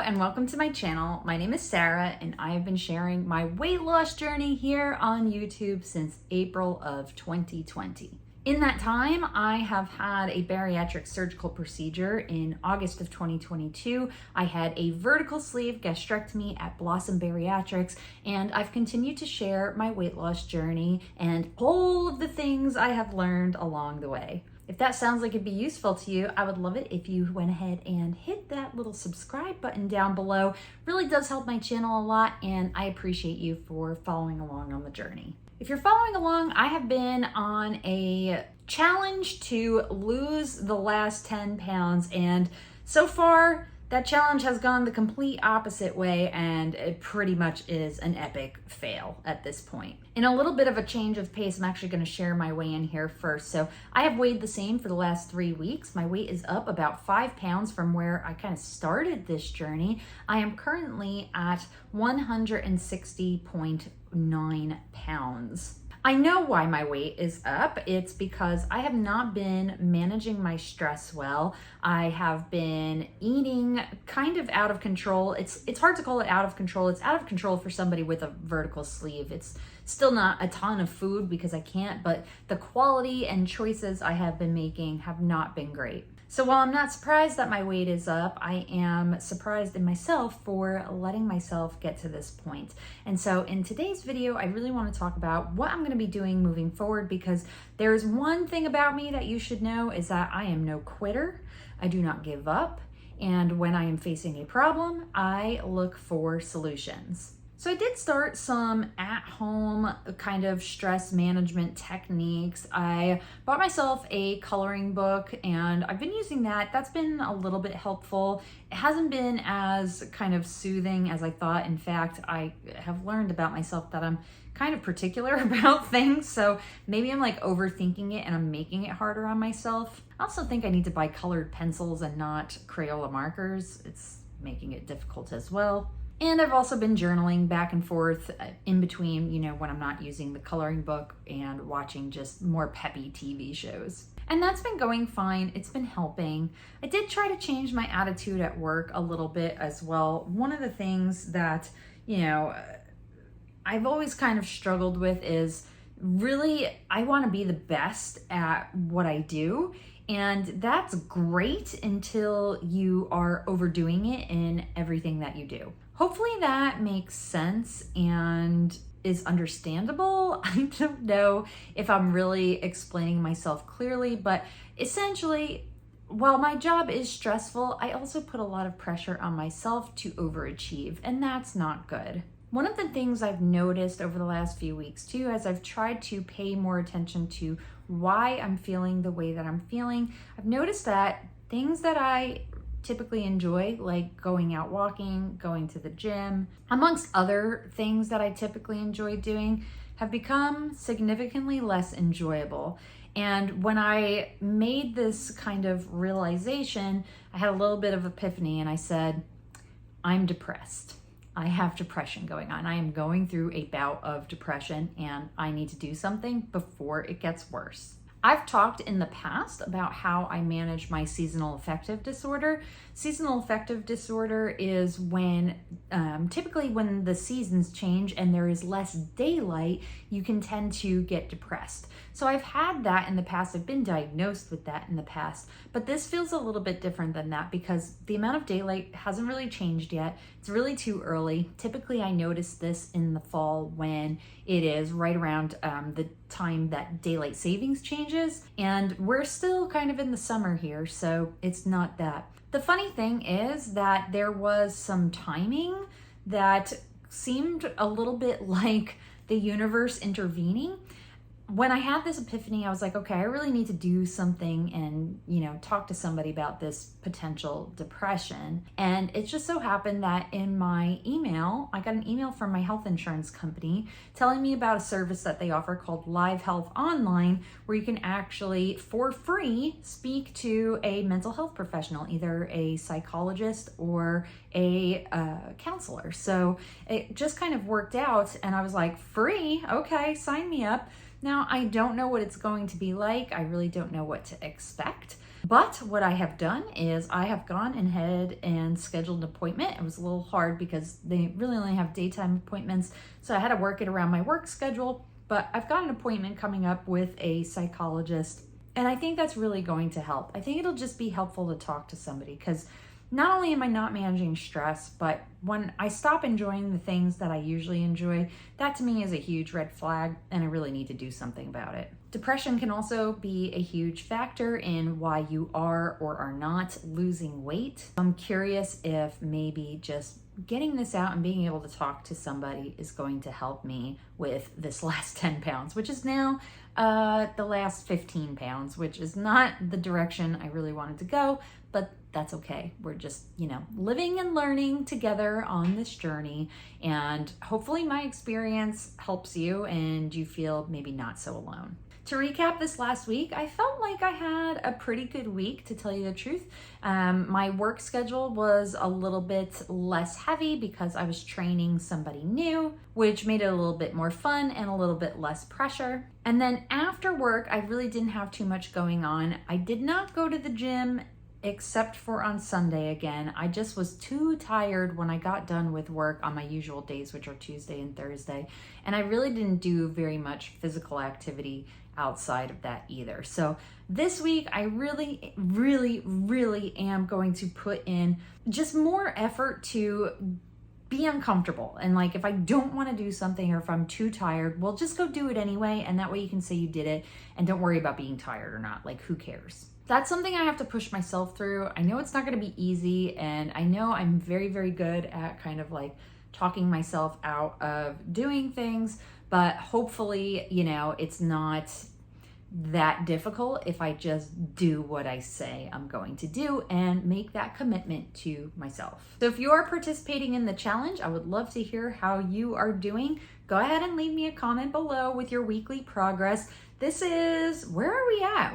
and welcome to my channel. My name is Sarah and I have been sharing my weight loss journey here on YouTube since April of 2020. In that time, I have had a bariatric surgical procedure in August of 2022. I had a vertical sleeve gastrectomy at Blossom Bariatrics, and I've continued to share my weight loss journey and all of the things I have learned along the way. If that sounds like it'd be useful to you, I would love it if you went ahead and hit that little subscribe button down below. It really does help my channel a lot, and I appreciate you for following along on the journey. If you're following along, I have been on a challenge to lose the last 10 pounds, and so far that challenge has gone the complete opposite way, and it pretty much is an epic fail at this point. In a little bit of a change of pace, I'm actually going to share my weigh-in here first. So I have weighed the same for the last 3 weeks. My weight is up about 5 pounds from where I kind of started this journey. I am currently at 160.9 pounds. I know why my weight is up. It's because I have not been managing my stress well. I have been eating kind of out of control. It's hard to call it out of control. It's out of control for somebody with a vertical sleeve. It's still not a ton of food because I can't, but the quality and choices I have been making have not been great. So while I'm not surprised that my weight is up, I am surprised in myself for letting myself get to this point. And so in today's video, I really want to talk about what I'm going to be doing moving forward, because there's one thing about me that you should know is that I am no quitter. I do not give up. And when I am facing a problem, I look for solutions. So I did start some at-home kind of stress management techniques. I bought myself a coloring book and I've been using that. That's been a little bit helpful. It hasn't been as kind of soothing as I thought. In fact, I have learned about myself that I'm kind of particular about things. So maybe I'm like overthinking it and I'm making it harder on myself. I also think I need to buy colored pencils and not Crayola markers. It's making it difficult as well. And I've also been journaling back and forth in between, when I'm not using the coloring book and watching just more peppy TV shows. And that's been going fine. It's been helping. I did try to change my attitude at work a little bit as well. One of the things that, I've always kind of struggled with is really, I want to be the best at what I do. And that's great until you are overdoing it in everything that you do. Hopefully that makes sense and is understandable. I don't know if I'm really explaining myself clearly, but essentially, while my job is stressful, I also put a lot of pressure on myself to overachieve, and that's not good. One of the things I've noticed over the last few weeks too, as I've tried to pay more attention to why I'm feeling the way that I'm feeling, I've noticed that things that I typically enjoy, like going out walking, going to the gym, amongst other things that I typically enjoy doing, have become significantly less enjoyable. And when I made this kind of realization, I had a little bit of epiphany and I said, I'm depressed. I have depression going on. I am going through a bout of depression and I need to do something before it gets worse. I've talked in the past about how I manage my seasonal affective disorder. Seasonal affective disorder is when, typically when the seasons change and there is less daylight, you can tend to get depressed. So I've had that in the past. I've been diagnosed with that in the past, but this feels a little bit different than that because the amount of daylight hasn't really changed yet. It's really too early. Typically I notice this in the fall when it is right around the time that daylight savings changes, and we're still kind of in the summer here, so it's not that. The funny thing is that there was some timing that seemed a little bit like the universe intervening. When I had this epiphany, I was like, okay, I really need to do something and, talk to somebody about this potential depression. And it just so happened that in my email, I got an email from my health insurance company telling me about a service that they offer called Live Health Online, where you can actually, for free, speak to a mental health professional, either a psychologist or a counselor. So it just kind of worked out. And I was like, free? Okay, sign me up. Now, I don't know what it's going to be like. I really don't know what to expect, But what I have done is I have gone ahead and scheduled an appointment. It was a little hard because they really only have daytime appointments, so I had to work it around my work schedule. But I've got an appointment coming up with a psychologist, and I think that's really going to help. I think it'll just be helpful to talk to somebody, because not only am I not managing stress, but when I stop enjoying the things that I usually enjoy, that to me is a huge red flag, and I really need to do something about it. Depression can also be a huge factor in why you are or are not losing weight. I'm curious if maybe just getting this out and being able to talk to somebody is going to help me with this last 10 pounds, which is now the last 15 pounds, which is not the direction I really wanted to go, but that's okay. We're just, living and learning together on this journey, and hopefully my experience helps you and you feel maybe not so alone. To recap this last week, I felt like I had a pretty good week, to tell you the truth. My work schedule was a little bit less heavy because I was training somebody new, which made it a little bit more fun and a little bit less pressure. And then after work, I really didn't have too much going on. I did not go to the gym except for on Sunday again. I just was too tired when I got done with work on my usual days, which are Tuesday and Thursday. And I really didn't do very much physical activity outside of that either. So this week, I really, really, really am going to put in just more effort to be uncomfortable. And like, if I don't want to do something or if I'm too tired, well, just go do it anyway. And that way you can say you did it and don't worry about being tired or not. Like, who cares? That's something I have to push myself through. I know it's not going to be easy, and I know I'm very, very good at kind of like talking myself out of doing things, but hopefully, it's not that difficult if I just do what I say I'm going to do and make that commitment to myself. So if you are participating in the challenge, I would love to hear how you are doing. Go ahead and leave me a comment below with your weekly progress. Where are we at?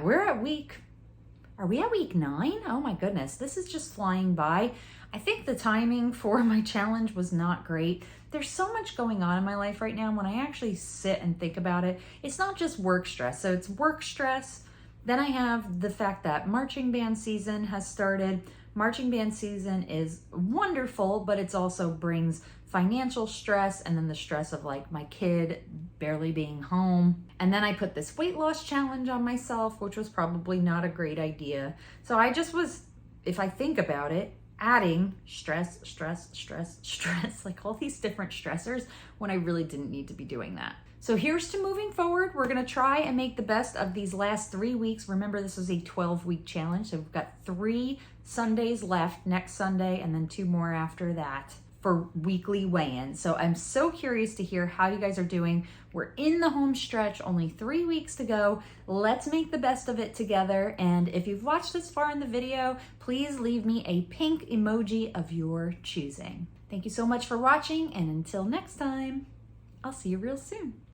Are we at week 9? Oh my goodness, this is just flying by. I think the timing for my challenge was not great. There's so much going on in my life right now. When I actually sit and think about it, it's not just work stress. So it's work stress. Then I have the fact that marching band season has started. Marching band season is wonderful, but it also brings financial stress, and then the stress of like my kid barely being home. And then I put this weight loss challenge on myself, which was probably not a great idea. So I just was, if I think about it, adding stress, like all these different stressors when I really didn't need to be doing that. So here's to moving forward. We're gonna try and make the best of these last 3 weeks. Remember, this is a 12-week challenge. So we've got 3 Sundays left, next Sunday, and then 2 more after that for weekly weigh-ins. So I'm so curious to hear how you guys are doing. We're in the home stretch, only 3 weeks to go. Let's make the best of it together. And if you've watched this far in the video, please leave me a pink emoji of your choosing. Thank you so much for watching, and until next time, I'll see you real soon.